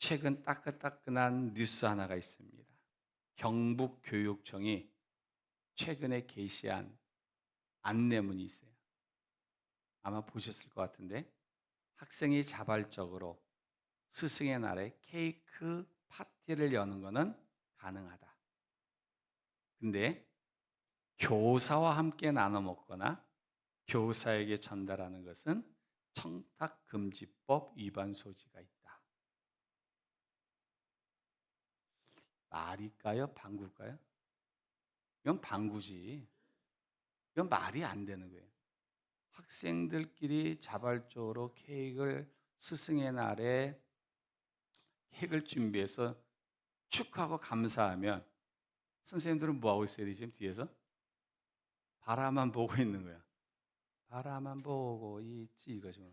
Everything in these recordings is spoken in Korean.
최근 따끈따끈한 뉴스 하나가 있습니다. 경북교육청이 최근에 게시한 안내문이 있어요. 아마 보셨을 것 같은데, 학생이 자발적으로 스승의 날에 케이크 파티를 여는 것은 가능하다. 근데 교사와 함께 나눠 먹거나 교사에게 전달하는 것은 청탁금지법 위반 소지가 있다. 말일까요? 방구일까요? 이건 방구지. 이건 말이 안 되는 거예요. 학생들끼리 자발적으로 스승의 날에 케이크를 준비해서 축하하고 감사하면 선생님들은 뭐 하고 있어야 되지? 지금 뒤에서 바라만 보고 있는 거야. 바라만 보고 있지 이거죠.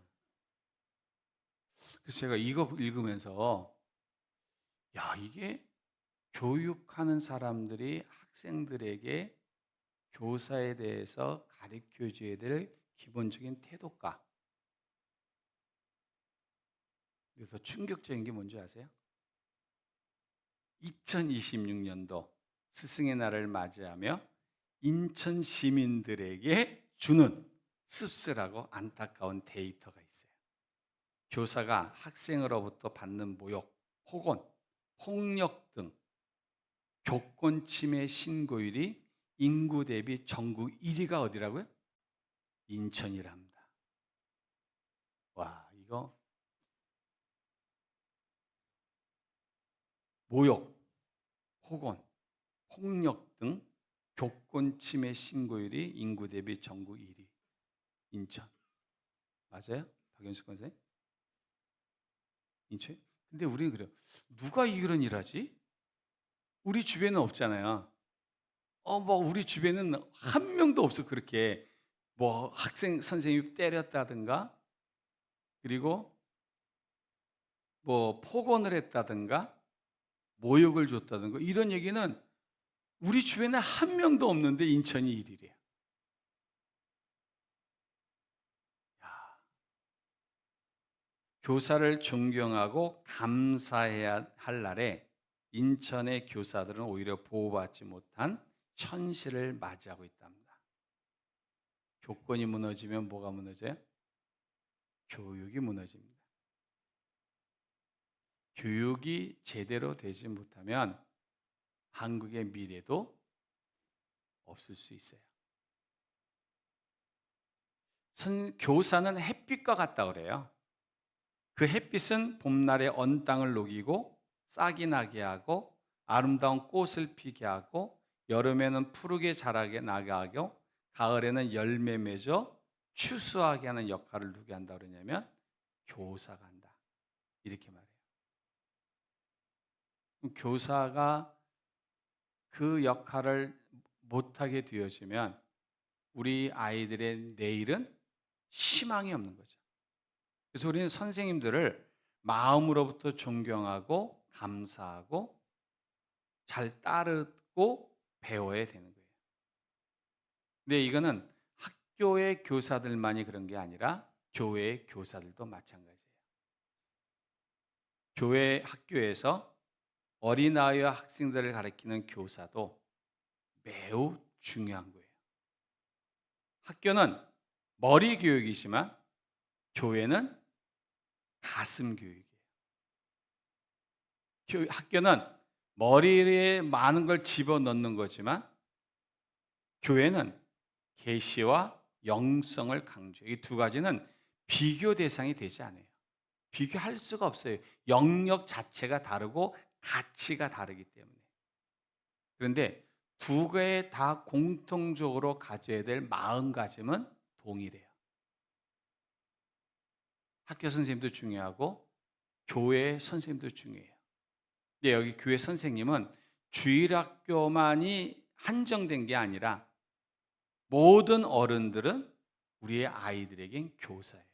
그래서 제가 이거 읽으면서 야, 이게 교육하는 사람들이 학생들에게 교사에 대해서 가르쳐 줘야 될 기본적인 태도가. 그래서 충격적인 게 뭔지 아세요? 2026년도 스승의 날을 맞이하며 인천 시민들에게 주는 씁쓸하고 안타까운 데이터가 있어요. 교사가 학생으로부터 받는 모욕 혹은 폭력 등 교권 침해 신고율이 인구 대비 전국 1위가 어디라고요? 인천이랍니다. 와, 이거 모욕 혹은 폭력 등 교권 침해 신고율이 인구 대비 전국 1위. 인천. 맞아요? 박연숙 선생님? 인천? 근데 우리는 그래요. 누가 이런 일 하지? 우리 주변에는 없잖아요. 뭐 우리 주변에는 한 명도 없어 그렇게 뭐 학생 선생님이 때렸다든가 그리고 뭐 폭언을 했다든가 모욕을 줬다든가 이런 얘기는 우리 주변에 한 명도 없는데 인천이 일이래요. 교사를 존경하고 감사해야 할 날에 인천의 교사들은 오히려 보호받지 못한 현실을 맞이하고 있답니다. 교권이 무너지면 뭐가 무너져요? 교육이 무너집니다. 교육이 제대로 되지 못하면 한국의 미래도 없을 수 있어요. 교사는 햇빛과 같다 그래요. 그 햇빛은 봄날에 언 땅을 녹이고 싹이 나게 하고 아름다운 꽃을 피게 하고 여름에는 푸르게 자라게 나게 하고 가을에는 열매 맺어 추수하게 하는 역할을 누가 한다 그러냐면 교사가 한다. 이렇게 말해요. 교사가 그 역할을 못하게 되어지면 우리 아이들의 내일은 희망이 없는 거죠. 그래서 우리는 선생님들을 마음으로부터 존경하고 감사하고 잘 따르고 배워야 되는 거예요. 근데 이거는 학교의 교사들만이 그런 게 아니라 교회의 교사들도 마찬가지예요. 교회 학교에서 어린아이와 학생들을 가르치는 교사도 매우 중요한 거예요. 학교는 머리 교육이지만 교회는 가슴 교육이에요. 학교는 머리에 많은 걸 집어넣는 거지만 교회는 계시와 영성을 강조해요. 이 두 가지는 비교 대상이 되지 않아요. 비교할 수가 없어요. 영역 자체가 다르고 가치가 다르기 때문에. 그런데 두 개 다 공통적으로 가져야 될 마음가짐은 동일해요. 학교 선생님도 중요하고 교회 선생님도 중요해요. 근데 여기 교회 선생님은 주일학교만이 한정된 게 아니라 모든 어른들은 우리의 아이들에겐 교사예요.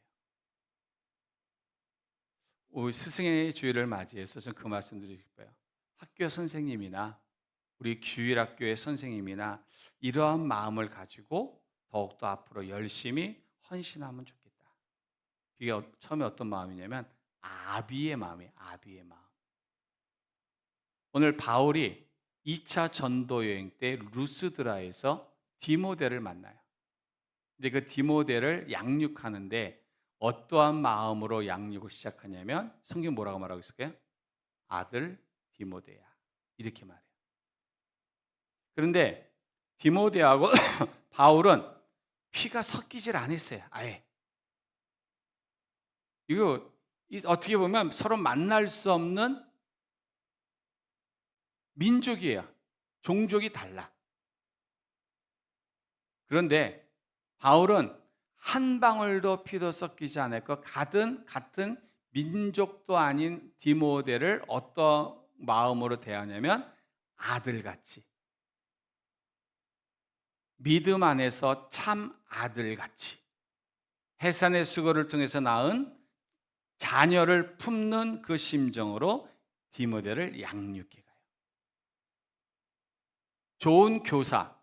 스승의 주일을 맞이해서 저는 그 말씀 드리고 싶어요. 학교 선생님이나 우리 주일학교의 선생님이나 이러한 마음을 가지고 더욱더 앞으로 열심히 헌신하면 좋겠다. 그게 처음에 어떤 마음이냐면 아비의 마음이에요. 아비의 마음. 오늘 바울이 2차 전도 여행 때 루스드라에서 디모데를 만나요. 근데 그 디모데를 양육하는데 어떠한 마음으로 양육을 시작하냐면 성경 뭐라고 말하고 있을까요? 아들 디모데야. 이렇게 말해요. 그런데 디모데하고 바울은 피가 섞이질 않았어요. 아예. 이거 어떻게 보면 서로 만날 수 없는 민족이에요. 종족이 달라. 그런데 바울은 한 방울도 피도 섞이지 않았고 같은 민족도 아닌 디모데를 어떤 마음으로 대하냐면 아들같이, 믿음 안에서 참 아들같이, 해산의 수고를 통해서 낳은 자녀를 품는 그 심정으로 디모데를 양육해 가요. 좋은 교사,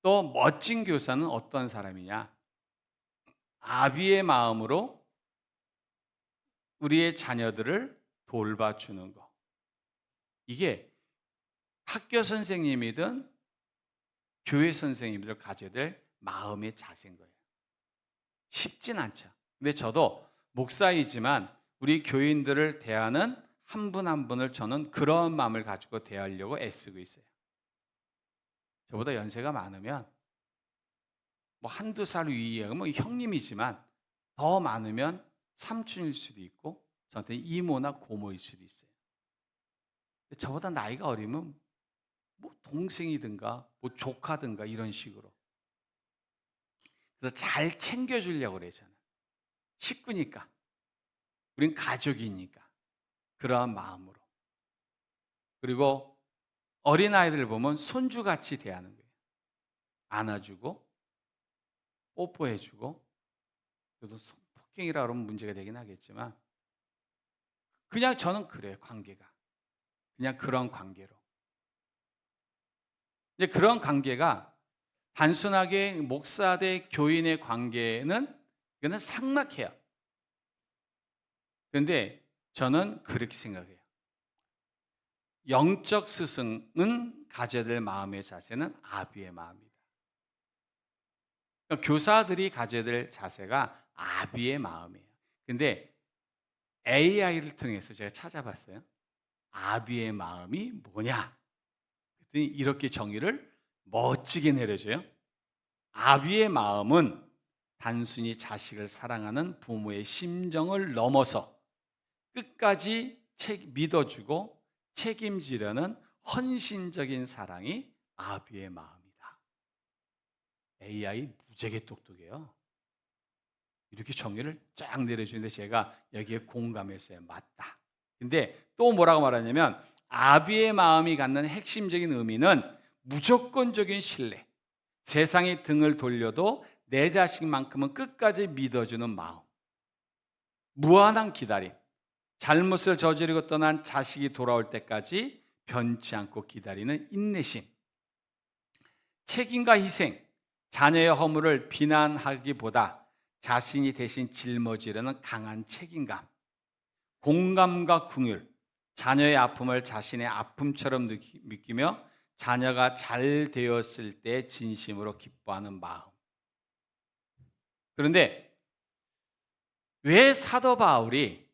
또 멋진 교사는 어떤 사람이냐? 아비의 마음으로 우리의 자녀들을 돌봐주는 거. 이게 학교 선생님이든 교회 선생님들 가져야 될 마음의 자세인 거예요. 쉽진 않죠. 근데 저도 목사이지만 우리 교인들을 대하는 한 분 한 분을 저는 그런 마음을 가지고 대하려고 애쓰고 있어요. 저보다 연세가 많으면 뭐 한두 살 위에 뭐 형님이지만 더 많으면 삼촌일 수도 있고 저한테 이모나 고모일 수도 있어요. 저보다 나이가 어리면 뭐 동생이든가 뭐 조카든가 이런 식으로. 그래서 잘 챙겨주려고 그래요. 저는 식구니까, 우린 가족이니까 그러한 마음으로. 그리고 어린아이들 보면 손주같이 대하는 거예요. 안아주고 뽀뽀해주고. 그래도 폭행이라 그러면 문제가 되긴 하겠지만 그냥 저는 그래요. 관계가 그냥 그런 관계로. 이제 그런 관계가 단순하게 목사 대 교인의 관계는 이거는 삭막해요. 그런데 저는 그렇게 생각해요. 영적 스승은 가져야 될 마음의 자세는 아비의 마음이다. 그러니까 교사들이 가져야 될 자세가 아비의 마음이에요. 근데 AI를 통해서 제가 찾아봤어요. 아비의 마음이 뭐냐? 그랬더니 이렇게 정의를 멋지게 내려줘요. 아비의 마음은 단순히 자식을 사랑하는 부모의 심정을 넘어서 끝까지 믿어주고 책임지려는 헌신적인 사랑이 아비의 마음이다. AI 무지하게 똑똑해요. 이렇게 정의를 쫙 내려주는데 제가 여기에 공감했어요. 맞다. 근데 또 뭐라고 말하냐면 아비의 마음이 갖는 핵심적인 의미는 무조건적인 신뢰. 세상이 등을 돌려도 내 자식만큼은 끝까지 믿어주는 마음. 무한한 기다림. 잘못을 저지르고 떠난 자식이 돌아올 때까지 변치 않고 기다리는 인내심. 책임과 희생. 자녀의 허물을 비난하기보다 자신이 대신 짊어지려는 강한 책임감. 공감과 긍휼. 자녀의 아픔을 자신의 아픔처럼 느끼며 자녀가 잘 되었을 때 진심으로 기뻐하는 마음. 그런데 왜 사도 바울이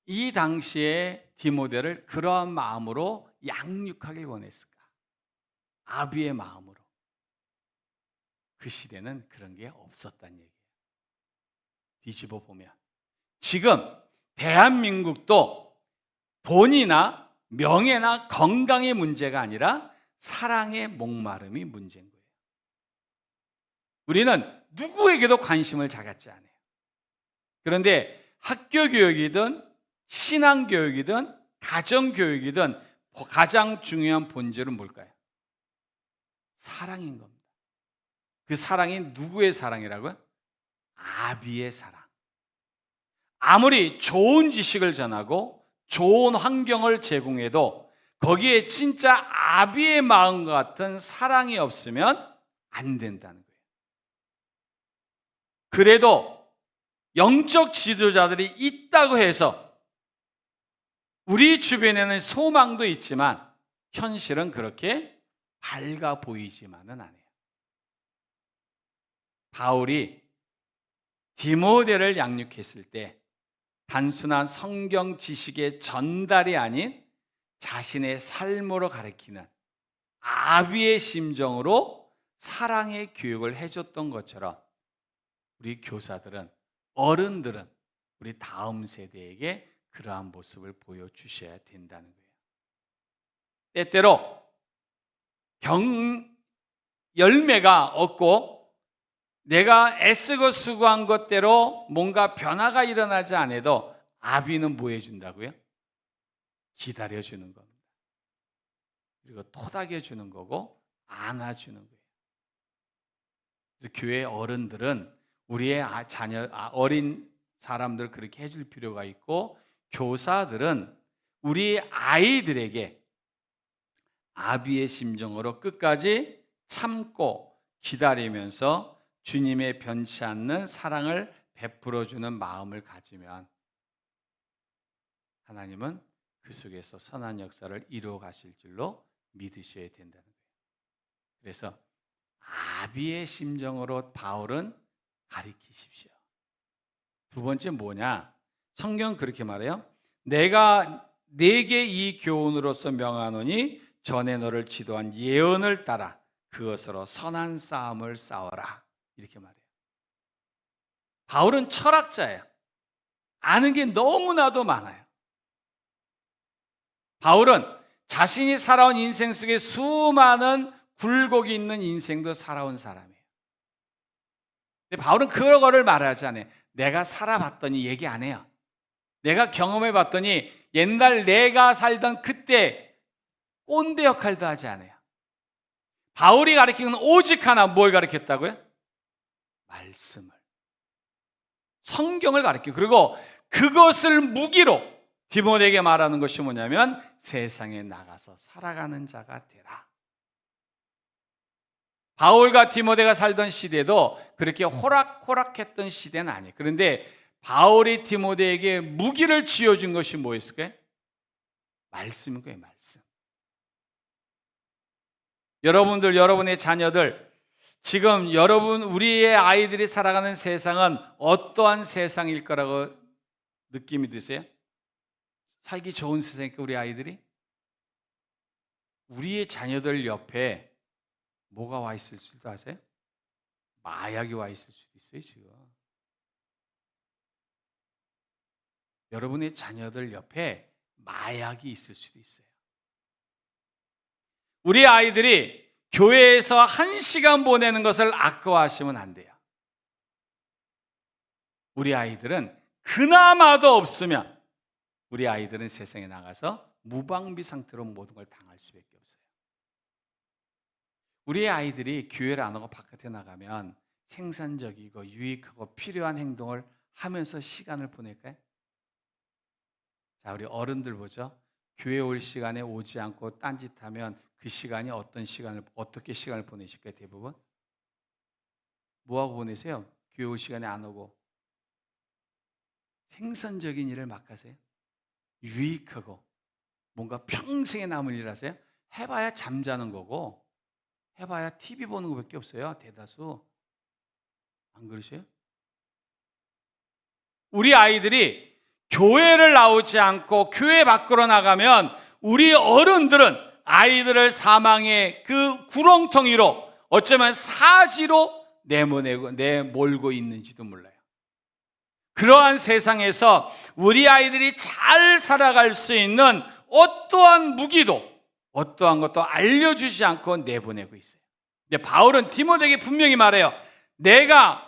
이 당시에 디모데를 그러한 마음으로 양육하길 원했을까? 아비의 마음으로. 그 시대는 그런 게 없었다는 얘기예요. 뒤집어 보면 지금 대한민국도 돈이나 명예나 건강의 문제가 아니라 사랑의 목마름이 문제인 거예요. 우리는 누구에게도 관심을 갖지 않아요. 그런데 학교 교육이든 신앙 교육이든 가정 교육이든 가장 중요한 본질은 뭘까요? 사랑인 겁니다. 그 사랑이 누구의 사랑이라고요? 아비의 사랑. 아무리 좋은 지식을 전하고 좋은 환경을 제공해도 거기에 진짜 아비의 마음과 같은 사랑이 없으면 안 된다는 거예요. 그래도 영적 지도자들이 있다고 해서 우리 주변에는 소망도 있지만 현실은 그렇게 밝아 보이지만은 않아요. 바울이 디모데를 양육했을 때 단순한 성경 지식의 전달이 아닌 자신의 삶으로 가르치는 아비의 심정으로 사랑의 교육을 해줬던 것처럼 우리 교사들은, 어른들은 우리 다음 세대에게 그러한 모습을 보여주셔야 된다는 거예요. 때때로 열매가 없고 내가 애쓰고 수고한 것대로 뭔가 변화가 일어나지 않아도 아비는 뭐 해준다고요? 기다려주는 겁니다. 그리고 토닥여주는 거고 안아주는 거예요. 그래서 교회 어른들은 우리의 자녀, 어린 사람들 그렇게 해줄 필요가 있고, 교사들은 우리 아이들에게 아비의 심정으로 끝까지 참고 기다리면서 주님의 변치 않는 사랑을 베풀어주는 마음을 가지면 하나님은 그 속에서 선한 역사를 이루어 가실 줄로 믿으셔야 된다는 거예요. 그래서 아비의 심정으로 바울은 가르치십시오. 두 번째 뭐냐? 성경은 그렇게 말해요. 내가 네게 이 교훈으로서 명하노니 전에 너를 지도한 예언을 따라 그것으로 선한 싸움을 싸워라. 이렇게 말해요. 바울은 철학자예요. 아는 게 너무나도 많아요. 바울은 자신이 살아온 인생 속에 수많은 굴곡이 있는 인생도 살아온 사람이에요. 근데 바울은 그거를 말하지 않아요. 내가 살아봤더니 얘기 안 해요. 내가 경험해봤더니 옛날 내가 살던 그때 꼰대 역할도 하지 않아요. 바울이 가르치는 오직 하나, 뭘 가르쳤다고요? 말씀을, 성경을 가르치고, 그리고 그것을 무기로 디모데에게 말하는 것이 뭐냐면 세상에 나가서 살아가는 자가 되라. 바울과 디모데가 살던 시대도 그렇게 호락호락했던 시대는 아니에요. 그런데 바울이 디모데에게 무기를 쥐어준 것이 뭐였을까요? 말씀인 거예요, 말씀. 여러분들, 여러분의 자녀들, 지금 우리의 아이들이 살아가는 세상은 어떠한 세상일 거라고 느낌이 드세요? 살기 좋은 세상일까, 우리 아이들이? 우리의 자녀들 옆에 뭐가 와 있을 수도 아세요? 마약이 와 있을 수도 있어요, 지금. 여러분의 자녀들 옆에 마약이 있을 수도 있어요. 우리 아이들이 교회에서 1시간 보내는 것을 아까워하시면 안 돼요. 우리 아이들은 그나마도 없으면 우리 아이들은 세상에 나가서 무방비 상태로 모든 걸 당할 수밖에 없어요. 우리 아이들이 교회를 안 하고 바깥에 나가면 생산적이고 유익하고 필요한 행동을 하면서 시간을 보낼까요? 자, 우리 어른들 보죠. 교회 올 시간에 오지 않고 딴짓하면 그 시간이 어떻게 시간을 보내실까요? 대부분 뭐하고 보내세요? 교회 올 시간에 안 오고 생산적인 일을 막 하세요. 유익하고 뭔가 평생에 남을 일 하세요. 해봐야 잠자는 거고 해봐야 TV 보는 것밖에 없어요, 대다수. 안 그러세요? 우리 아이들이 교회를 나오지 않고 교회 밖으로 나가면 우리 어른들은 아이들을 사망의 그 구렁텅이로, 어쩌면 사지로 내몰고 있는지도 몰라요. 그러한 세상에서 우리 아이들이 잘 살아갈 수 있는 어떠한 무기도, 어떠한 것도 알려주지 않고 내보내고 있어요. 근데 바울은 디모데에게 분명히 말해요. 내가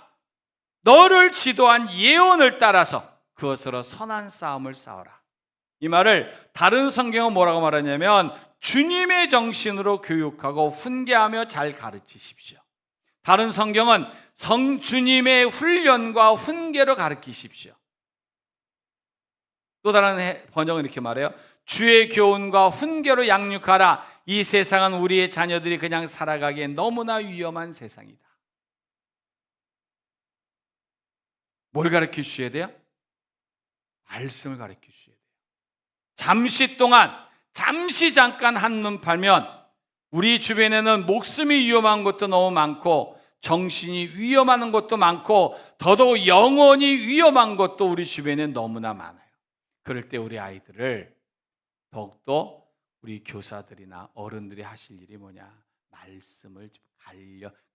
너를 지도한 예언을 따라서 그것으로 선한 싸움을 싸워라. 이 말을 다른 성경은 뭐라고 말하냐면 주님의 정신으로 교육하고 훈계하며 잘 가르치십시오. 다른 성경은 주님의 훈련과 훈계로 가르치십시오. 또 다른 번역은 이렇게 말해요. 주의 교훈과 훈계로 양육하라. 이 세상은 우리의 자녀들이 그냥 살아가기에 너무나 위험한 세상이다. 뭘 가르쳐 주셔야 돼요? 말씀을 가르쳐 주셔야 돼요. 잠시 동안 잠시 잠깐 한눈 팔면 우리 주변에는 목숨이 위험한 것도 너무 많고 정신이 위험한 것도 많고 더더욱 영혼이 위험한 것도 우리 주변에 너무나 많아요. 그럴 때 우리 아이들을 더욱더 우리 교사들이나 어른들이 하실 일이 뭐냐? 말씀을 좀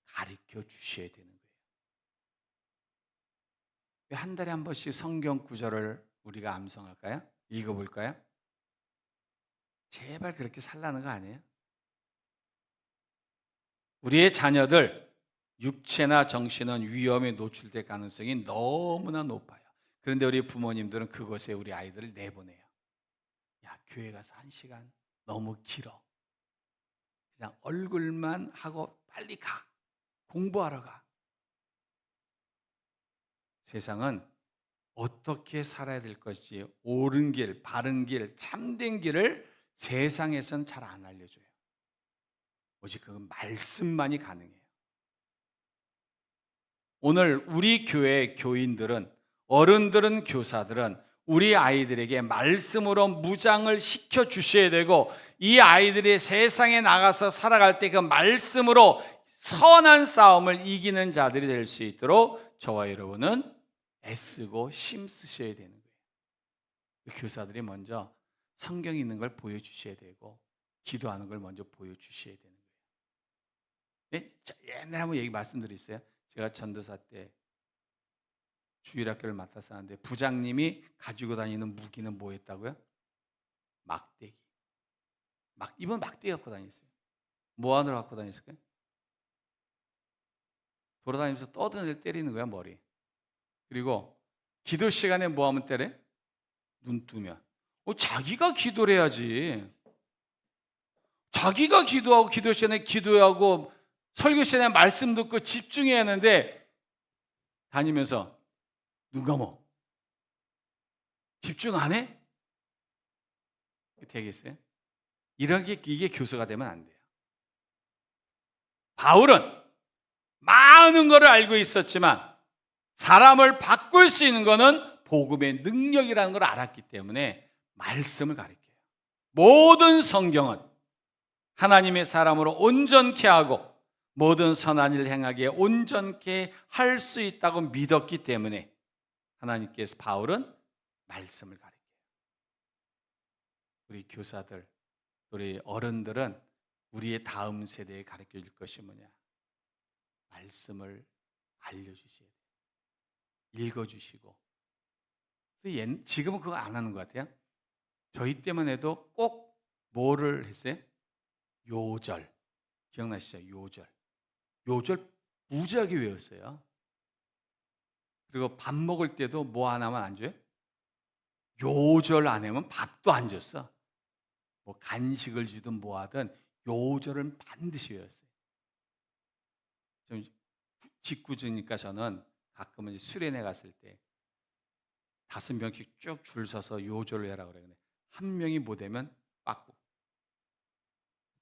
가르쳐 주셔야 되는 거예요. 한 달에 한 번씩 성경 구절을 우리가 암송할까요? 읽어볼까요? 제발 그렇게 살라는 거 아니에요? 우리의 자녀들 육체나 정신은 위험에 노출될 가능성이 너무나 높아요. 그런데 우리 부모님들은 그곳에 우리 아이들을 내보내요. 야, 교회 가서 1시간 너무 길어. 그냥 얼굴만 하고 빨리 가. 공부하러 가. 세상은 어떻게 살아야 될 것인지 옳은 길, 바른 길, 참된 길을 세상에선 잘 안 알려줘요. 오직 그 말씀만이 가능해요. 오늘 우리 교회 교인들은, 어른들은, 교사들은 우리 아이들에게 말씀으로 무장을 시켜 주셔야 되고, 이 아이들이 세상에 나가서 살아갈 때 그 말씀으로 선한 싸움을 이기는 자들이 될 수 있도록 저와 여러분은 애쓰고 힘쓰셔야 되는 거예요. 교사들이 먼저 성경에 있는 걸 보여주셔야 되고 기도하는 걸 먼저 보여주셔야 되는 거예요. 옛날에 한번 얘기 말씀드렸어요. 제가 전도사 때 주일학교를 맡아서 하는데 부장님이 가지고 다니는 무기는 뭐였다고요? 막대기. 이번 막대기 갖고 다녔어요. 뭐 하느라 갖고 다녔을까요? 돌아다니면서 떠드는 애를 때리는 거야, 머리. 그리고 기도 시간에 뭐 하면 때려? 눈 뜨면. 자기가 기도를 해야지. 자기가 기도하고 기도 시간에 기도하고 설교 시간에 말씀 듣고 집중해야 하는데 다니면서 눈 감어. 집중 안 해? 되겠어요? 이게 교수가 되면 안 돼요. 바울은 많은 것을 알고 있었지만 사람을 바꿀 수 있는 것은 복음의 능력이라는 걸 알았기 때문에 말씀을 가르쳐요. 모든 성경은 하나님의 사람으로 온전케 하고 모든 선한 일을 행하기에 온전케 할 수 있다고 믿었기 때문에 하나님께서 바울은 말씀을 가르쳐요. 우리 교사들, 우리 어른들은 우리의 다음 세대에 가르쳐 줄 것이 뭐냐? 말씀을 알려주셔야 돼요. 읽어주시고. 지금은 그거 안 하는 것 같아요. 저희 때만 해도 꼭 뭐를 했어요? 요절. 기억나시죠? 요절. 요절 무지하게 외웠어요. 그리고 밥 먹을 때도 뭐 하나만 안 줘요? 요절 안 하면 밥도 안 줬어. 뭐 간식을 주든 뭐 하든 요절은 반드시 외웠어요. 좀 직구주니까 저는 가끔은 이제 수련회 갔을 때 5명씩 쭉 줄 서서 요절을 해라 그래요. 한 명이 못 되면 빠꾸.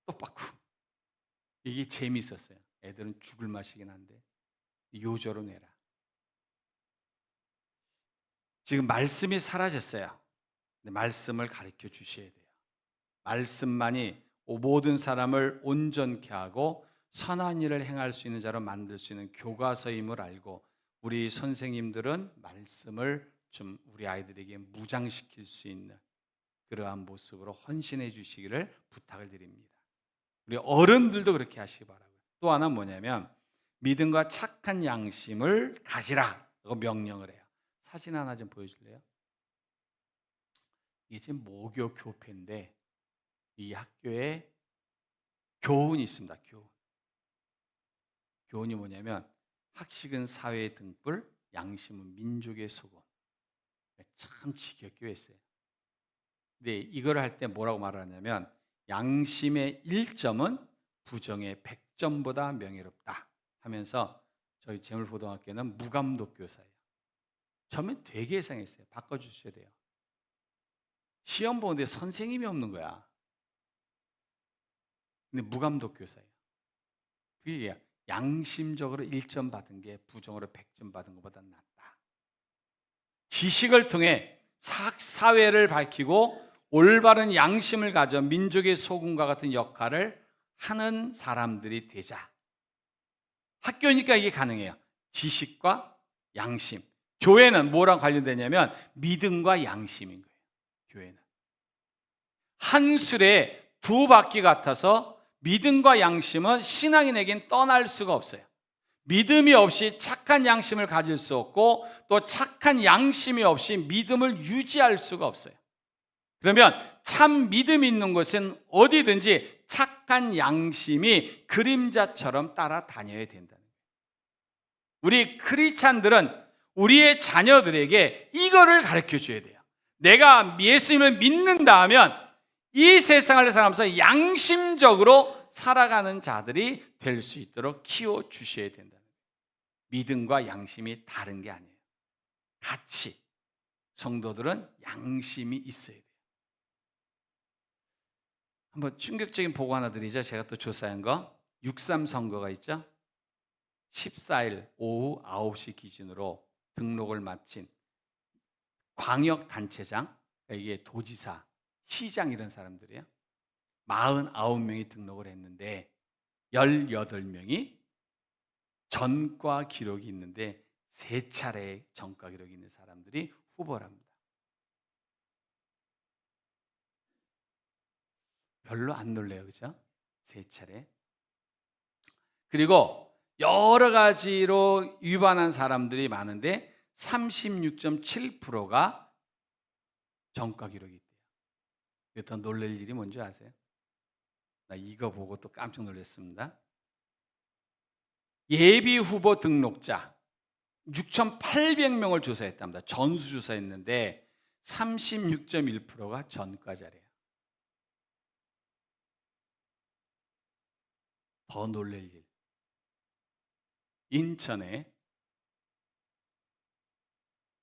또 빠꾸. 이게 재미있었어요. 애들은 죽을 맛이긴 한데 요절은 해라. 지금 말씀이 사라졌어요. 근데 말씀을 가르쳐 주셔야 돼요. 말씀만이 모든 사람을 온전케 하고 선한 일을 행할 수 있는 자로 만들 수 있는 교과서임을 알고 우리 선생님들은 말씀을 좀 우리 아이들에게 무장시킬 수 있는 그러한 모습으로 헌신해 주시기를 부탁을 드립니다. 우리 어른들도 그렇게 하시기 바라고요. 또 하나 뭐냐면 믿음과 착한 양심을 가지라고 명령을 해요. 사진 하나 좀 보여줄래요? 이게 지금 모교 교패인데 이 학교에 교훈이 있습니다. 교훈이 뭐냐면 학식은 사회의 등불, 양심은 민족의 소금. 참 지겹게 했어요. 근데 이걸 할 때 뭐라고 말하냐면 양심의 1점은 부정의 100점보다 명예롭다 하면서 저희 재물고등학교는 무감독 교사예요. 처음엔 되게 이상했어요. 바꿔주셔야 돼요. 시험 보는데 선생님이 없는 거야. 근데 무감독 교사예요. 그게 양심적으로 1점 받은 게 부정으로 100점 받은 것보다 낫다. 지식을 통해 사회를 밝히고 올바른 양심을 가져 민족의 소금과 같은 역할을 하는 사람들이 되자. 학교니까 이게 가능해요. 지식과 양심. 교회는 뭐랑 관련되냐면 믿음과 양심인 거예요. 교회는 한 술에 두 바퀴 같아서 믿음과 양심은 신앙인에겐 떠날 수가 없어요. 믿음이 없이 착한 양심을 가질 수 없고 또 착한 양심이 없이 믿음을 유지할 수가 없어요. 그러면 참 믿음이 있는 곳은 어디든지 착한 양심이 그림자처럼 따라다녀야 된다는 거예요. 우리 크리스찬들은 우리의 자녀들에게 이거를 가르쳐 줘야 돼요. 내가 예수님을 믿는다 하면 이 세상을 살아가면서 양심적으로 살아가는 자들이 될 수 있도록 키워주셔야 된다는 거예요. 믿음과 양심이 다른 게 아니에요. 같이 성도들은 양심이 있어야 돼요. 한번 충격적인 보고 하나 드리죠. 제가 또 조사한 거. 6.3 선거가 있죠. 14일 오후 9시 기준으로 등록을 마친 광역단체장, 이게 도지사, 시장 이런 사람들이에요. 49명이 등록을 했는데 18명이 전과 기록이 있는데 3차례 전과 기록이 있는 사람들이 후보랍니다. 별로 안 놀래요, 그죠? 3차례. 그리고 여러 가지로 위반한 사람들이 많은데 36.7%가 전과 기록이 있대요. 더 놀랄 일이 뭔지 아세요? 나 이거 보고 또 깜짝 놀랐습니다. 예비 후보 등록자 6,800명을 조사했답니다. 전수조사했는데 36.1%가 전과자래요. 더 놀랄 일. 인천에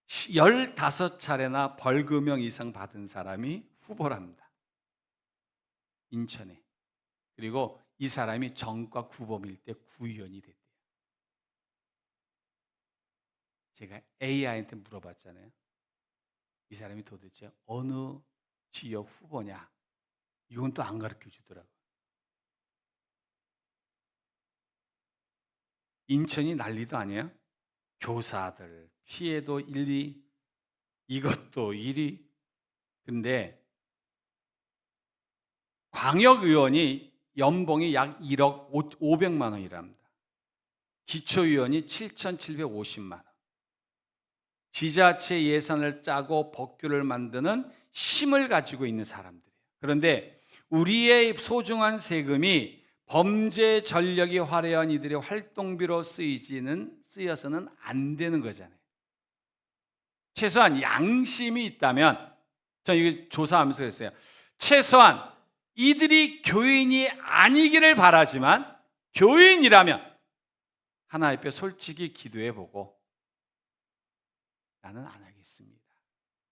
15차례나 벌금형 이상 받은 사람이 후보랍니다. 인천에. 그리고 이 사람이 정과 구범일 때 구의원이 됐대요. 제가 AI한테 물어봤잖아요. 이 사람이 도대체 어느 지역 후보냐? 이건 또 안 가르쳐 주더라고요. 인천이 난리도 아니에요. 교사들 피해도 1위, 이것도 1위. 근데 광역의원이 연봉이 약 1억 500만 원이랍니다. 기초의원이 7,750만 원. 지자체 예산을 짜고 법규를 만드는 힘을 가지고 있는 사람들이에요. 그런데 우리의 소중한 세금이 범죄 전력이 화려한 이들의 활동비로 쓰여서는 안 되는 거잖아요. 최소한 양심이 있다면, 전 이거 조사하면서 그랬어요. 최소한 이들이 교인이 아니기를 바라지만 교인이라면 하나님 앞에 솔직히 기도해보고 나는 안 하겠습니다.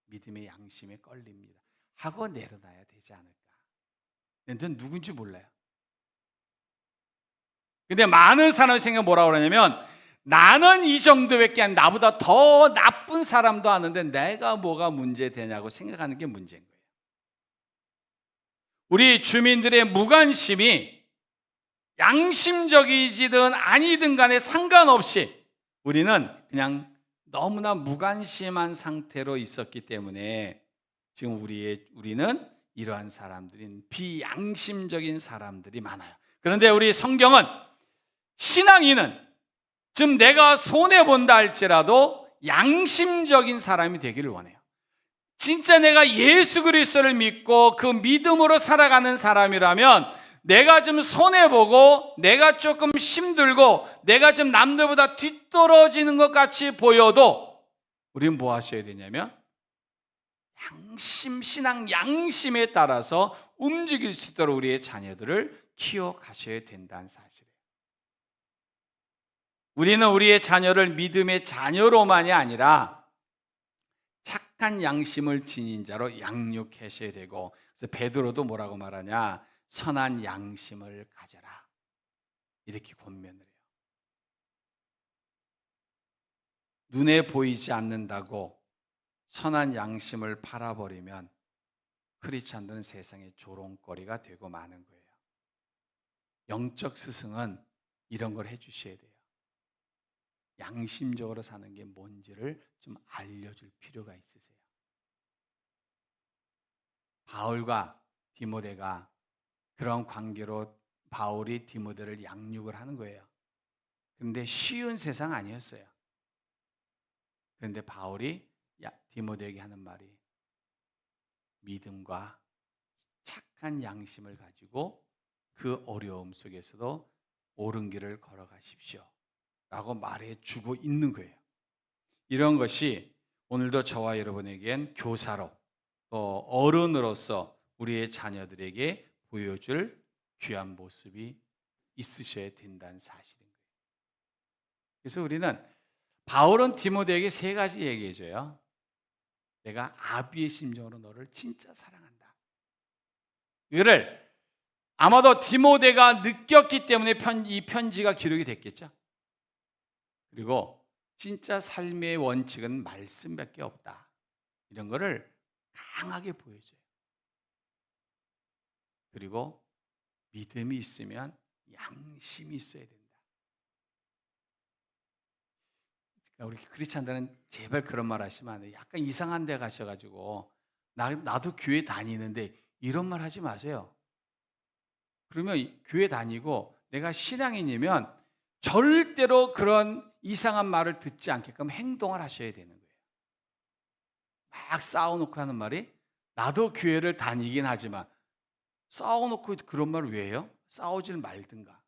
믿음의 양심에 걸립니다. 하고 내려놔야 되지 않을까. 근데 누군지 몰라요. 근데 많은 사람이 생각 뭐라고 그러냐면 나는 이 정도밖에 안 나보다 더 나쁜 사람도 아는데 내가 뭐가 문제되냐고 생각하는 게 문제인 거예요. 우리 주민들의 무관심이 양심적이지든 아니든 간에 상관없이 우리는 그냥 너무나 무관심한 상태로 있었기 때문에 지금 우리는 이러한 사람들인 비양심적인 사람들이 많아요. 그런데 우리 성경은 신앙인은 지금 내가 손해본다 할지라도 양심적인 사람이 되기를 원해요. 진짜 내가 예수 그리스도를 믿고 그 믿음으로 살아가는 사람이라면 내가 좀 손해보고 내가 조금 힘들고 내가 좀 남들보다 뒤떨어지는 것 같이 보여도 우리는 뭐 하셔야 되냐면 신앙 양심에 따라서 움직일 수 있도록 우리의 자녀들을 키워가셔야 된다는 사실이에요. 우리는 우리의 자녀를 믿음의 자녀로만이 아니라 착한 양심을 지닌 자로 양육하셔야 되고, 그래서 베드로도 뭐라고 말하냐? 선한 양심을 가져라. 이렇게 권면을 해요. 눈에 보이지 않는다고 선한 양심을 팔아버리면 크리스찬들은 세상의 조롱거리가 되고 마는 거예요. 영적 스승은 이런 걸 해주셔야 돼요. 양심적으로 사는 게 뭔지를 좀 알려줄 필요가 있으세요. 바울과 디모데가 그런 관계로 바울이 디모데를 양육을 하는 거예요. 근데 쉬운 세상 아니었어요. 그런데 바울이 디모데에게 하는 말이 믿음과 착한 양심을 가지고 그 어려움 속에서도 옳은 길을 걸어가십시오 라고 말해주고 있는 거예요. 이런 것이 오늘도 저와 여러분에겐 교사로 또 어른으로서 우리의 자녀들에게 보여줄 귀한 모습이 있으셔야 된다는 사실인 거예요. 그래서 우리는 바울은 디모데에게 세 가지 얘기해줘요. 내가 아비의 심정으로 너를 진짜 사랑한다. 이거를 아마도 디모데가 느꼈기 때문에 이 편지가 기록이 됐겠죠. 그리고 진짜 삶의 원칙은 말씀밖에 없다. 이런 거를 강하게 보여줘요. 그리고 믿음이 있으면 양심이 있어야 된다. 그러니까 우리 크리스찬들은 제발 그런 말 하시면 안 돼요. 약간 이상한 데 가셔가지고 나도 교회 다니는데 이런 말 하지 마세요. 그러면 교회 다니고 내가 신앙인이면 절대로 그런 이상한 말을 듣지 않게끔 행동을 하셔야 되는 거예요. 막 싸워놓고 하는 말이 나도 교회를 다니긴 하지만 싸워놓고 그런 말을 왜 해요? 싸우질 말든가.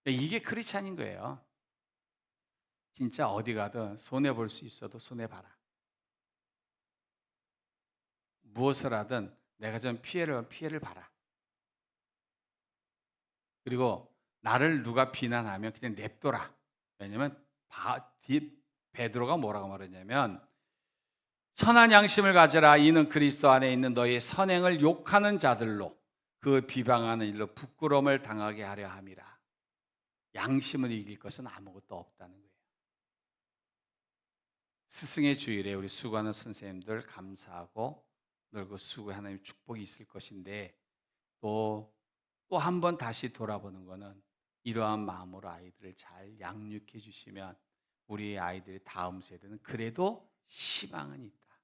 이게 크리스찬인 거예요. 진짜 어디 가든 손해볼 수 있어도 손해봐라. 무엇을 하든 내가 좀 피해를 봐라. 그리고 나를 누가 비난하면 그냥 냅둬라. 왜냐면 베드로가 뭐라고 말했냐면 선한 양심을 가져라. 이는 그리스도 안에 있는 너의 선행을 욕하는 자들로 그 비방하는 일로 부끄러움을 당하게 하려 함이라. 양심을 이길 것은 아무것도 없다는 거예요. 스승의 주일에 우리 수고하는 선생님들 감사하고 늘고 수고 하나님의 축복이 있을 것인데 또 한 번 다시 돌아보는 것은 이러한 마음으로 아이들을 잘 양육해 주시면 우리 아이들의 다음 세대는 그래도 희망은 있다.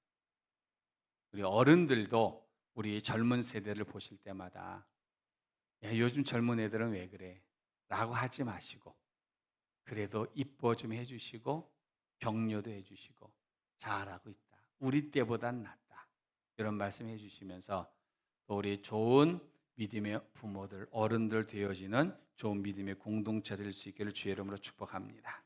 우리 어른들도 우리 젊은 세대를 보실 때마다 야, 요즘 젊은 애들은 왜 그래? 라고 하지 마시고 그래도 이뻐 좀 해주시고 격려도 해주시고 잘하고 있다. 우리 때보단 낫다. 이런 말씀 해주시면서 또 우리 좋은 믿음의 부모들, 어른들 되어지는 좋은 믿음의 공동체 될 수 있기를 주의 이름으로 축복합니다.